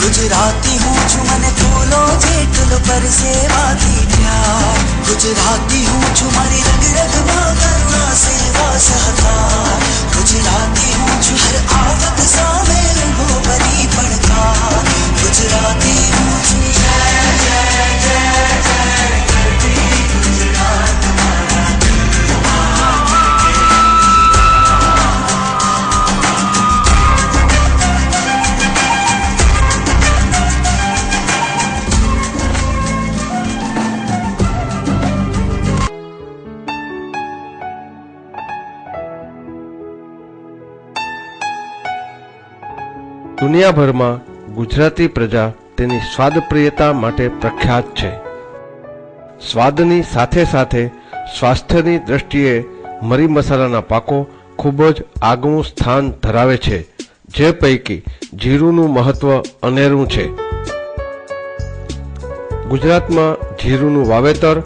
गुजराती हूँ जो મને ફૂલો જેટલો પરસેવાથી પ્યાર गुजराती हूँ जो મારી રગ રગમાં કરુણા સેવા સહકાર गुजराती हूँ जो हर आफत સામે ઉભો કરી પડકાર गुजराती हूँ जो जय जय जय जय करती गुजरात દુનિયાભરમાં ગુજરાતી પ્રજા તેની સ્વાદપ્રિયતા માટે પ્રખ્યાત છે. સ્વાદની સાથે સાથે સ્વાસ્થ્યની દ્રષ્ટિએ મરી મસાલાના પાકો ખૂબ જ આગવું સ્થાન ધરાવે છે, જે પૈકી જીરુંનું મહત્વ અનેરું છે. ગુજરાતમાં જીરુંનું વાવેતર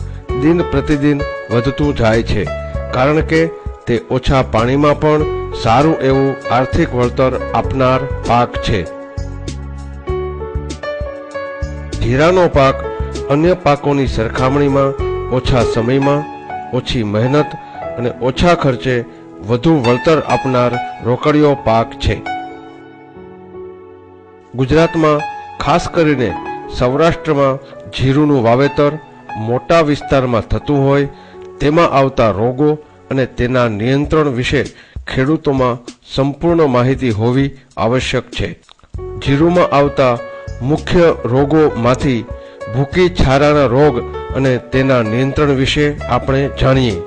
દિન પ્રતિદિન વધતું જાય છે, કારણ કે તે ઓછા પાણીમાં પણ સારું એવું આર્થિક વળતર આપનાર પાક છે. જીરાનો પાક અન્ય પાકોની સરખામણીમાં ઓછા સમયમાં, ઓછી મહેનત અને ઓછા ખર્ચે વધુ વળતર આપનાર રોકડિયો પાક છે. ગુજરાતમાં ખાસ કરીને સૌરાષ્ટ્રમાં જીરુંનું વાવેતર મોટા વિસ્તારમાં થતું હોય તેમાં આવતા રોગો અને તેના નિયંત્રણ વિશે ખેડૂતોમાં સંપૂર્ણ માહિતી હોવી આવશ્યક છે. જીરુંમાં આવતા મુખ્ય રોગોમાંથી ભૂકી છારાના રોગ અને તેના નિયંત્રણ વિશે આપણે જાણીએ.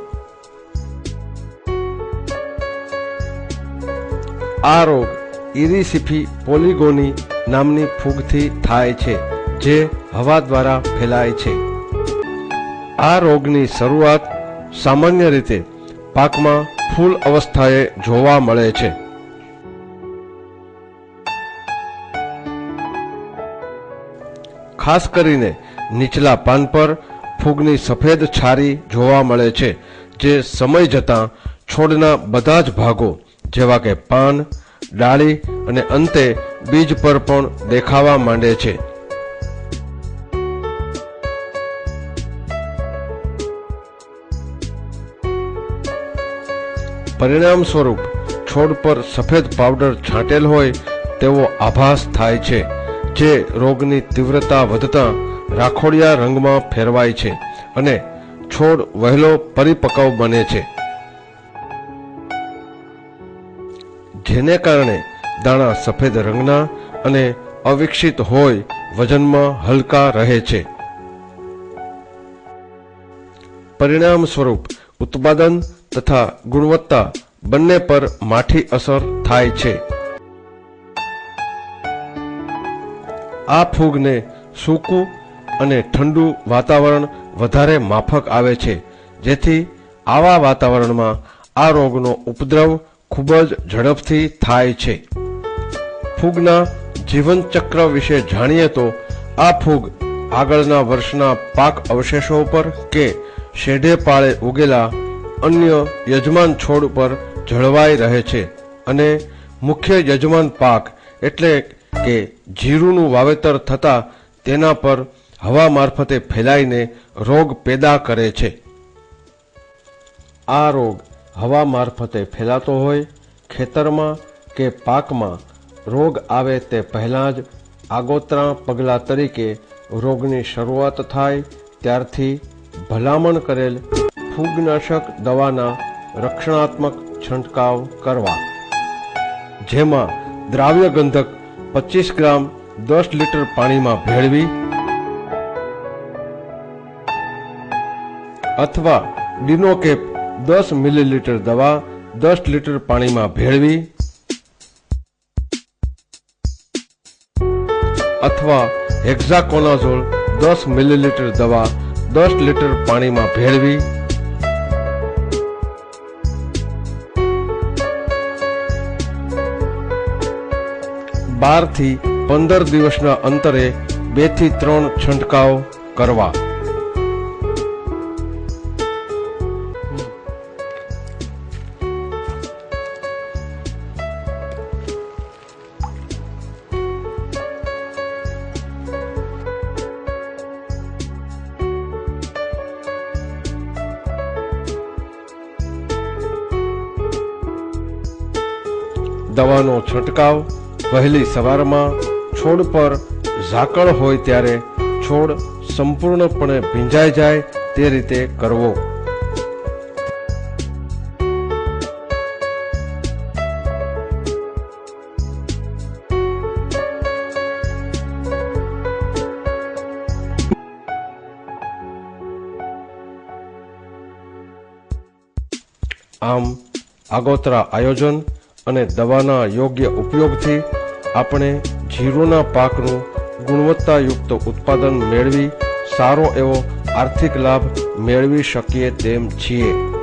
આ રોગ ઇરિસિફી પોલિગોની નામની ફૂગથી થાય છે, જે હવા દ્વારા ફેલાય છે. આ રોગની શરૂઆત સામાન્ય રીતે પાકમાં ફૂલ અવસ્થાએ જોવા મળે છે. ખાસ કરીને નીચલા પાન પર ફૂગની સફેદ છારી જોવા મળે છે, જે સમય જતાં છોડના બધા જ ભાગો જેવા કે પાન, ડાળી અને અંતે બીજ પર પણ દેખાવા માંડે છે. પરિણામ સ્વરૂપ છોડ પર સફેદ પાવડર છાંટેલ હોય તેવો આભાસ થાય છે, જે રોગની તીવ્રતા વધતા રાખોડિયા રંગમાં ફેરવાય છે અને છોડ વહેલો પરિપક્વ બને છે, જેને કારણે દાણા સફેદ રંગના અને અવિકસિત હોય વજનમાં હલકા રહે છે. પરિણામ સ્વરૂપ ઉત્પાદન તથા ગુણવત્તા બંને પર માઠી અસર થાય છે. આ ફૂગને સૂકું અને ઠંડુ વાતાવરણ વધારે માફક આવે છે, જેથી આવા વાતાવરણમાં આ રોગનો ઉપદ્રવ ખૂબ જ ઝડપથી થાય છે. ફૂગના જીવનચક્ર વિશે જાણીએ તો આ ફૂગ આગળના વર્ષના પાક અવશેષો પર કે શેઢે પાળે ઉગેલા અન્ય યજમાન છોડ પર જળવાઈ રહે છે અને મુખ્ય યજમાન પાક એટલે કે જીરુંનું વાવેતર થતાં તેના પર હવા મારફતે ફેલાઈને રોગ પેદા કરે છે. આ રોગ હવા મારફતે ફેલાતો હોય ખેતરમાં કે પાકમાં રોગ આવે તે પહેલાં જ આગોતરા પગલાં તરીકે રોગની શરૂઆત થાય ત્યારથી ભલામણ કરેલ ફૂગનાશક દવાના રક્ષણાત્મક છંટકાવ કરવા, જેમાં દ્રાવ્ય ગંધક 25 ગ્રામ 10 લીટર પાણીમાં ભેળવી અથવા ડિનોકેપ 10 મિલીલીટર દવા 10 લીટર પાણીમાં ભેળવી અથવા હેક્ઝાકોનાઝોલ 10 મિલીલીટર દવા 10 લીટર પાણીમાં ભેળવી બાર થી 15 દિવસના અંતરે 2 થી 3 છંટકાવ કરવા. દવાનો છંટકાવ વહેલી સવારમાં છોડ પર ઝાકળ હોય ત્યારે છોડ સંપૂર્ણપણે ભીંજાઈ જાય તે રીતે કરવો. આમ આગોતરા આયોજન અને દવાના યોગ્ય ઉપયોગથી આપણે જીરુના પાકનું ગુણવત્તાયુક્ત ઉત્પાદન મેળવી સારો એવો આર્થિક લાભ મેળવી શકીએ તેમ છીએ.